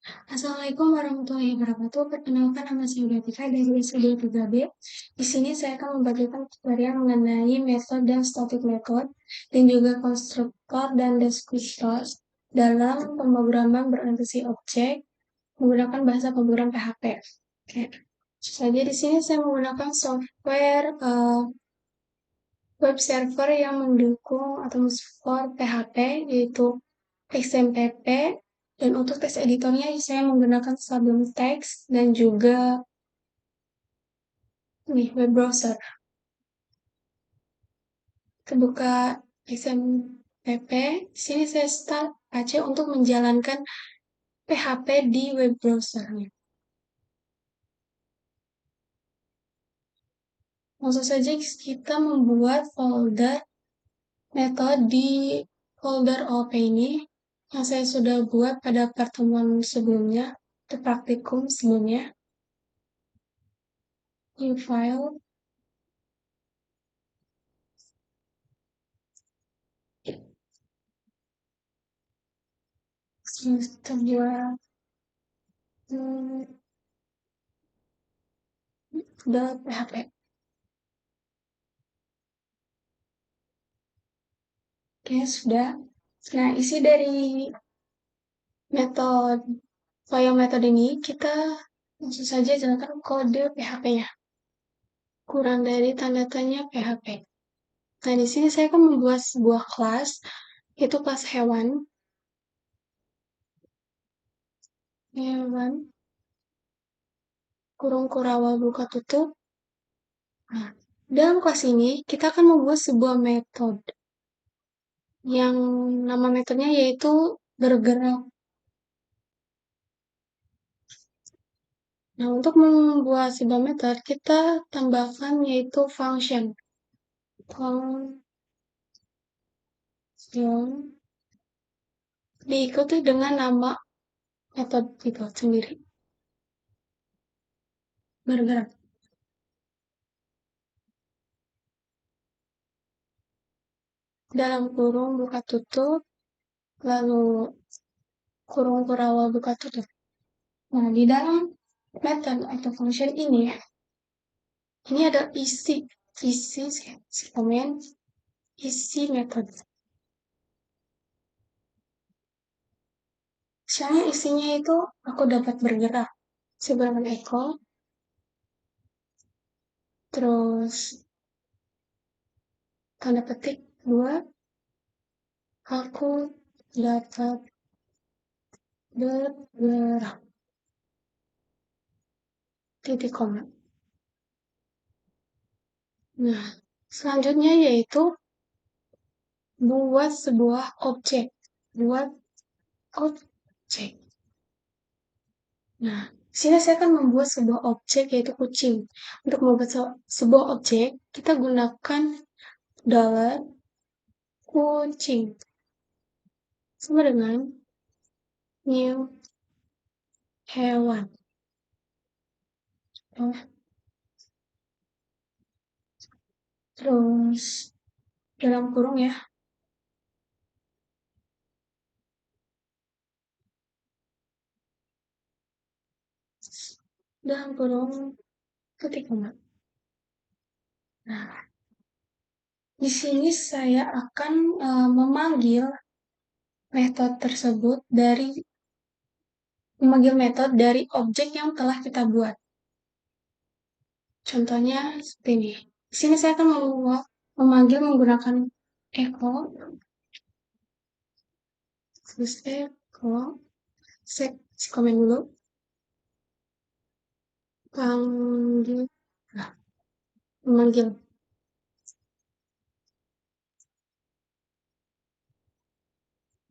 Assalamualaikum warahmatullahi wabarakatuh. Perkenalkan nama saya Udatika dari SD 3B. Di sini saya akan membagikan tutorial mengenai metode dan static method dan juga konstruktor dan deskriptor dalam pemrograman berorientasi objek menggunakan bahasa pemrograman PHP. Oke. Saja di sini saya menggunakan software web server yang mendukung atau mensupport PHP yaitu XMPP, dan untuk text editornya saya menggunakan Sublime Text dan juga web browser. Kita buka XMPP. Di sini saya start Apache untuk menjalankan PHP di web browsernya. Langsung saja kita membuat folder metode di folder OP ini yang saya sudah buat pada pertemuan sebelumnya, atau praktikum sebelumnya. New file. Kita buat PHP. Oke, sudah. Nah, isi dari file metode ini, kita langsung saja jalankan kode PHP-nya. Kurang dari tanda tanya PHP. Nah, di sini saya akan membuat sebuah kelas, yaitu kelas hewan. Hewan, kurung kurawal buka tutup. Nah, dalam kelas ini, kita akan membuat sebuah metode. Yang nama metodenya yaitu bergerak. Nah, untuk membuat sebuah metode, kita tambahkan yaitu function. Diikuti dengan nama metode itu sendiri. Bergerak. Dalam kurung buka tutup, lalu kurung kurawal buka tutup. Nah, di dalam method atau function ini ada isi komen, isi metode. Misalnya isinya itu aku dapat bergerak seberapa ekor, terus tanda petik 2, aku dapat bergerak. Titik koma. Nah, selanjutnya yaitu buat sebuah objek. Buat objek. Nah, sini saya akan membuat sebuah objek yaitu kucing. Untuk membuat sebuah objek, kita gunakan dollar kucing. Sama dengan new hewan. Terus dalam kurung ya. Dalam kurung ketik koma. Nah, di sini saya akan memanggil metode dari objek yang telah kita buat. Contohnya seperti ini. Di sini saya akan memanggil menggunakan echo. Terus echo. Saya komen dulu. Panggil. Nah, memanggil.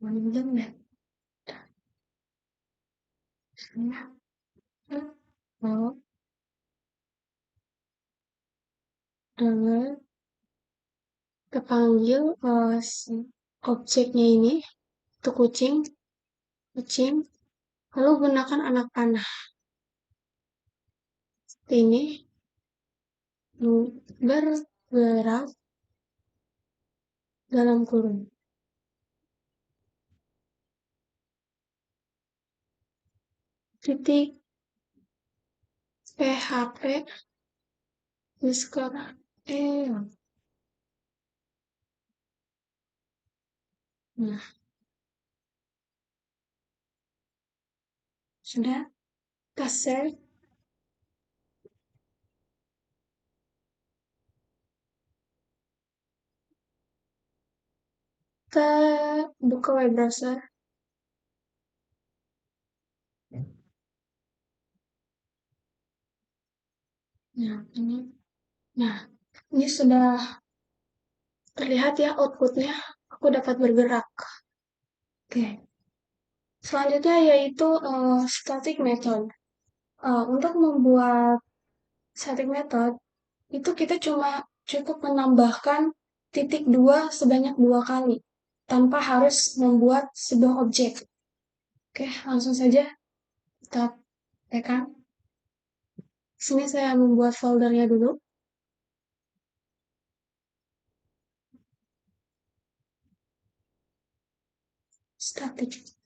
Memanggil ya. Oh, dengan kepanggil si objeknya ini itu kucing, lalu gunakan anak panah. Seperti ini bergerak dalam kurung. titik PHP underscore nah, sudah kita save, kita buka web browser. Nah, nah, ini sudah terlihat ya outputnya. Aku dapat bergerak. Oke. Selanjutnya yaitu static method. Untuk membuat static method, itu kita cuma cukup menambahkan titik dua sebanyak 2 kali, tanpa harus membuat sebuah objek. Oke, langsung saja kita tekan. Sini saya membuat foldernya dulu. Static.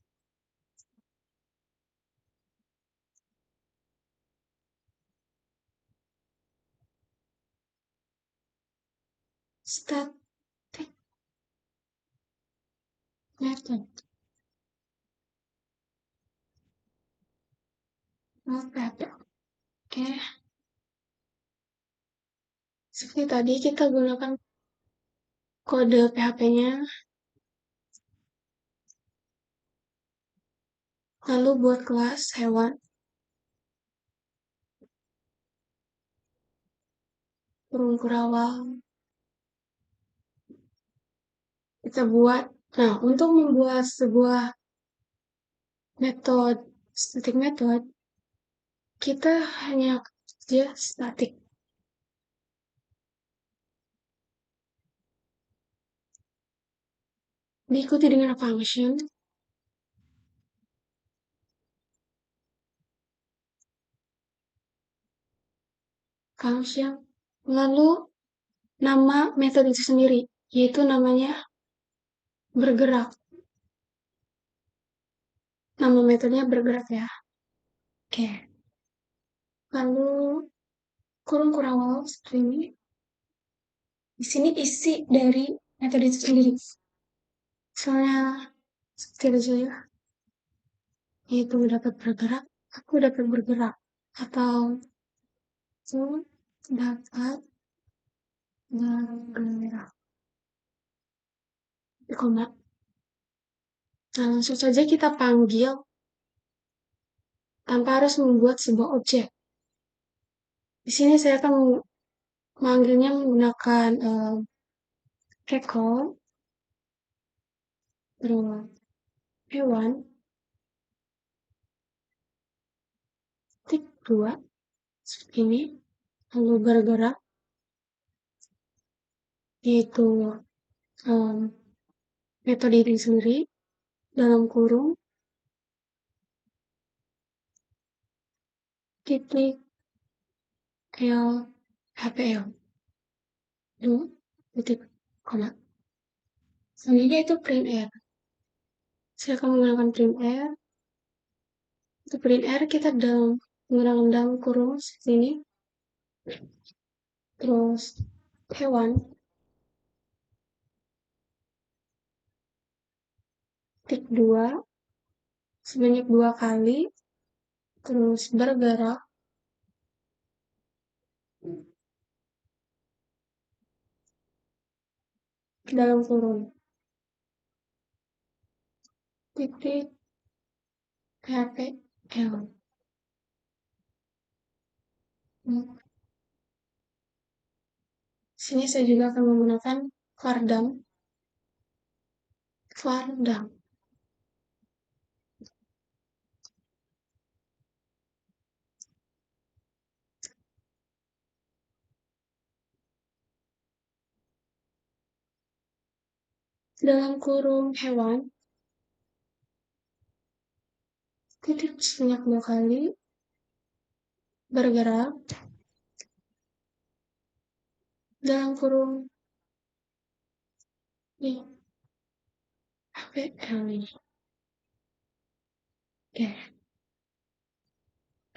Static method. Oke. Seperti tadi kita gunakan kode PHP-nya. Lalu buat kelas hewan. Burung kurawal. Kita buat. Nah, untuk membuat sebuah metode, static method, kita hanya saja static. Diikuti dengan function. Function. Lalu nama metode itu sendiri, yaitu namanya bergerak. Nama metodenya bergerak ya. Oke. Lalu kurung kurawal seperti ini. Di sini isi dari metode itu sendiri. Misalnya seperti itu saja. Yaitu dapat bergerak, aku dapat bergerak. Atau aku dapat bergerak. Koma. Nah, langsung saja kita panggil tanpa harus membuat sebuah objek. Di sini saya akan memanggilnya menggunakan recall terus hewan titik 2 seperti ini, lalu bergerak yaitu metode itu sendiri dalam kurung titik L HPL 2 titik koma. Selanjutnya itu print R. Saya akan menggunakan print R. Untuk print R kita menggunakan dalam kurung sini. Terus hewan titik 2 sebanyak 2 kali. Terus bergerak dalam kurung titik PHPL. Sini saya juga akan menggunakan var dalam kurung hewan titik sebanyak 2 kali bergerak dalam kurung PHPL. Oke.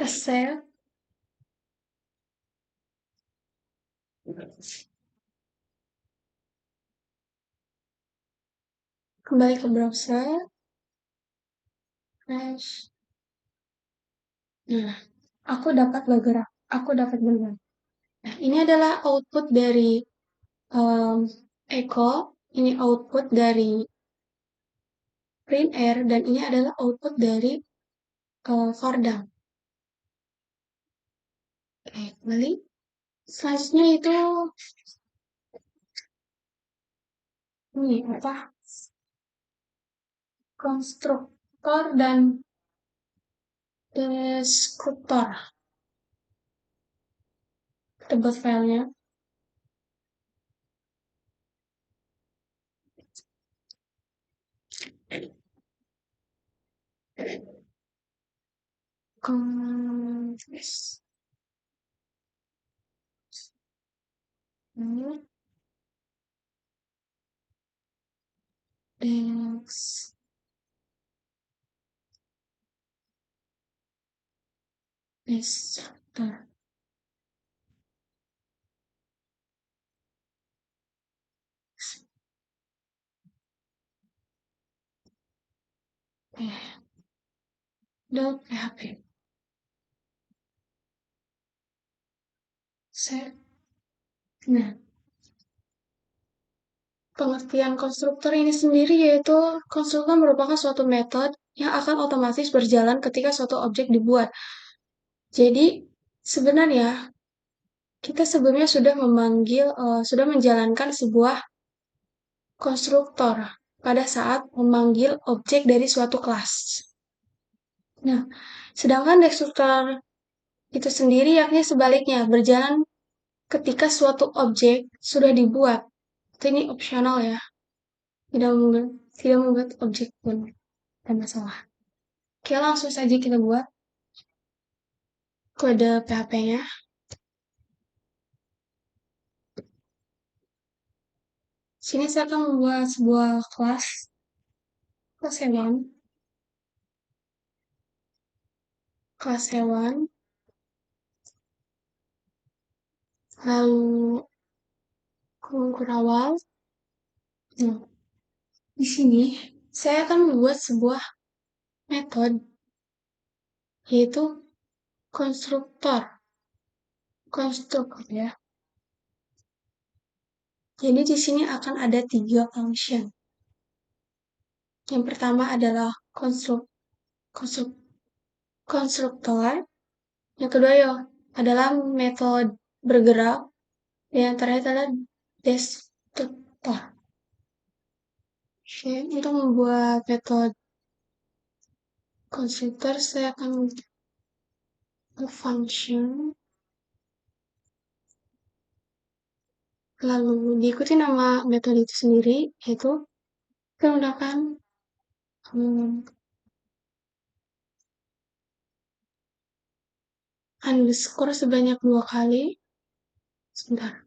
accept, kembali ke browser, refresh. Nah, aku dapat bergerak. Nah, ini adalah output dari um, echo, ini output dari printr, dan ini adalah output dari Vardam. Oke, kembali. Selanjutnya itu ini apa? Konstruktor dan deskriptor. Kita buat filenya. Konstruksi. Dex. Destructor. .php. Save. Nah, pengertian konstruktor ini sendiri yaitu konstruktor merupakan suatu metode yang akan otomatis berjalan ketika suatu objek dibuat. Jadi, sebenarnya kita sebelumnya sudah menjalankan sebuah konstruktor pada saat memanggil objek dari suatu kelas. Nah, sedangkan destruktor itu sendiri yakni sebaliknya, berjalan ketika suatu objek sudah dibuat. Ini opsional ya, tidak membuat objek pun ada masalah. Oke, langsung saja kita buat kode PHP-nya. Sini saya akan membuat sebuah kelas hewan, lalu kurung awal. Nah, di sini saya akan membuat sebuah metode yaitu konstruktor ya. Jadi di sini akan ada 3 function. Yang pertama adalah konstruk, konstruktor. Yang kedua ya adalah metode bergerak. Dan yang terakhir adalah destruktor. Oke, untuk membuat metode konstruktor saya akan function, lalu diikuti nama metode itu sendiri, yaitu kita menggunakan underscore sebanyak 2 kali. Sebentar.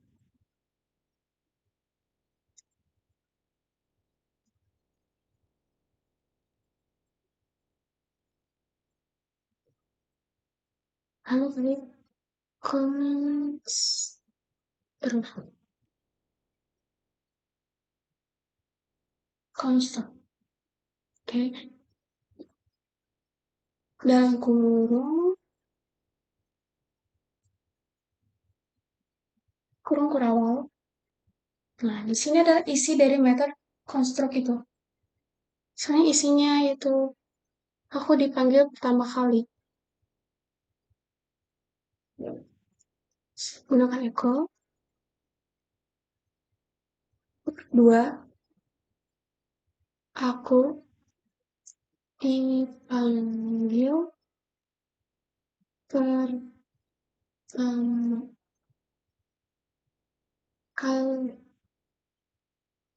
Lalu klik construct. Oke. Dalam kurung kurawal. Nah, di sini adalah isi dari metode construct itu. Soalnya isinya itu aku dipanggil pertama kali. Gunakan echo. Kedua, aku dipanggil pertama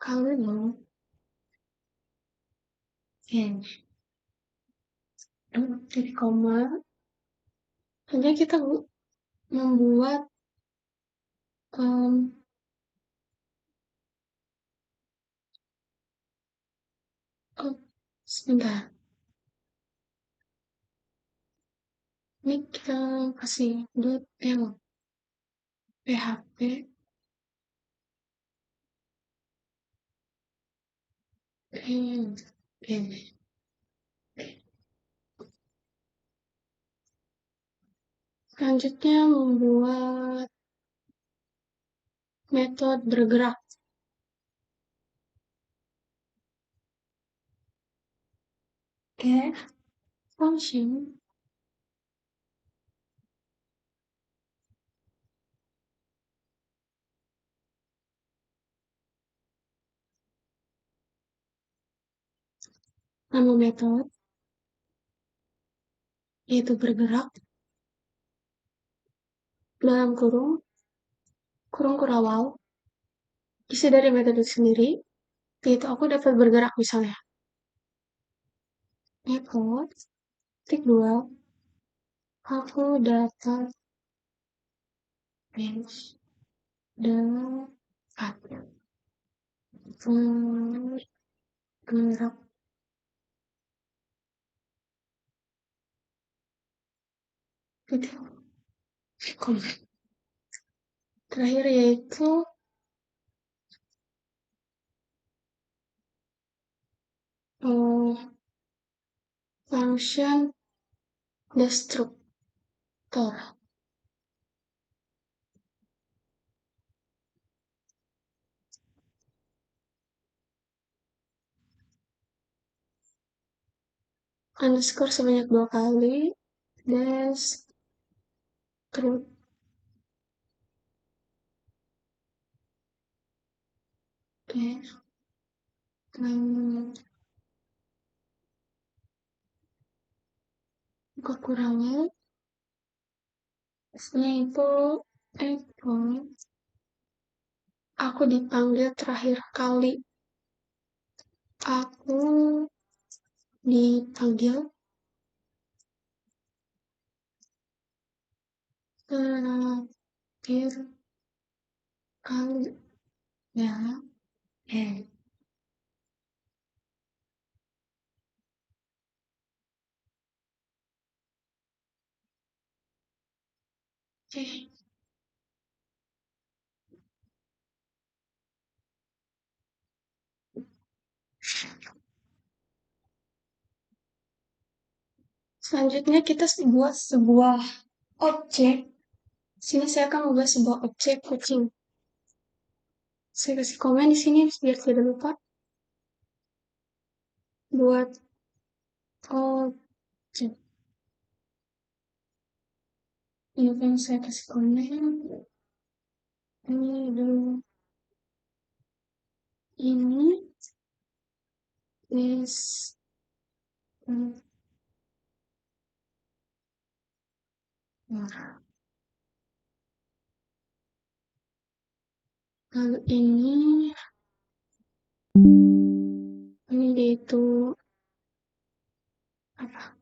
kali loh. Jadi koma. Hanya kita membuat sebentar. Ini kita kasih .l php ini. Selanjutnya membuat metode bergerak. Oke, function nama metode yaitu bergerak dalam kurung kurung kurawal isi dari metode sendiri yaitu aku dapat bergerak misalnya metode titik 2 aku dapat bench dapat bergerak gitu. Terakhir yaitu function destructor. Underscore sebanyak 2 kali. Destructor. Oke. Kekurangan. Setelah itu, aku dipanggil terakhir kali. Aku dipanggil terakhir kali. Ya. Oke. Selanjutnya kita buat sebuah objek. Sini saya akan membuat sebuah objek kucing. Saya kasih komen di sini biar tidak lupa. Buat objek. Ini kan saya kasih komen. Ini dulu. Ini is lalu ini yaitu apa?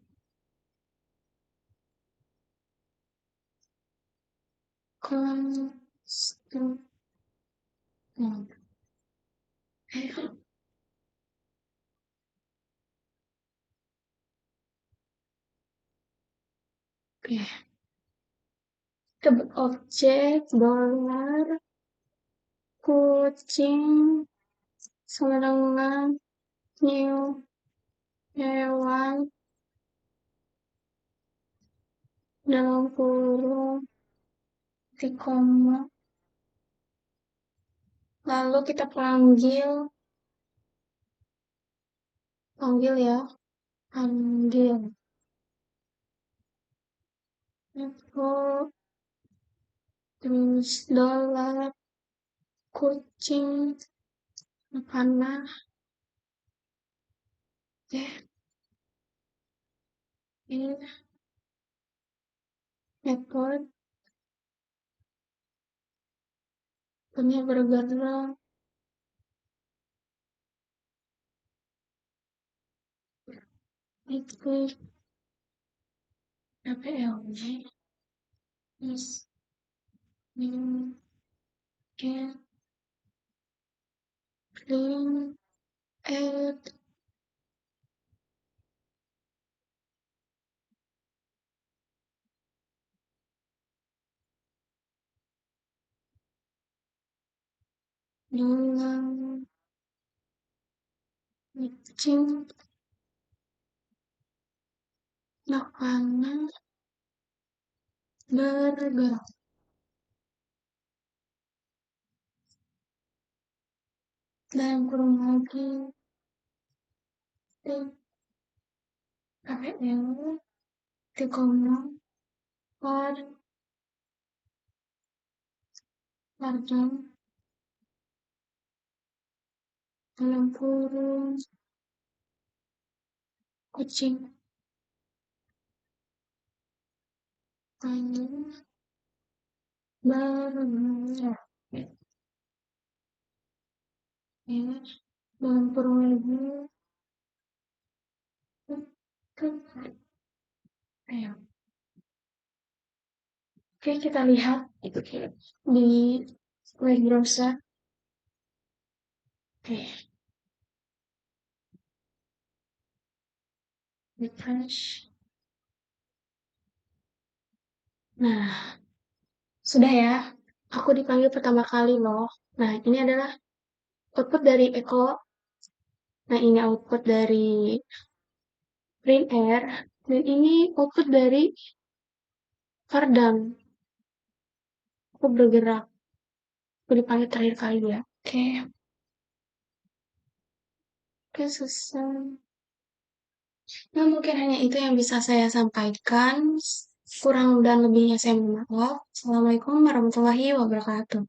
Konstruksi. Oke. Objek dolar kucing sama dengan new hewan dalam kurung titik koma. Lalu kita panggil ya, panggil itu terus dolar kucing panah ini metode punya bergerak itu APL-nya is new get clean add Dengan kucing, makanan, bergerak. Dalam kurung lagi, KPL, Tikomong, per, pardon, dalam kurung, kucing, kayu, bergerak. Ya, dalam kurung lagi, ayo. Oke, kita lihat di web browser. Oke, refresh. Nah, sudah ya. Aku dipanggil pertama kali loh. Nah, ini adalah output dari Eko. Nah, ini output dari Print Air. Dan ini output dari Fardam. Aku bergerak. Aku dipanggil terakhir kali ya. Oke, oke selesai. Nah, mungkin hanya itu yang bisa saya sampaikan. Kurang dan lebihnya saya mohon maaf. Assalamualaikum warahmatullahi wabarakatuh.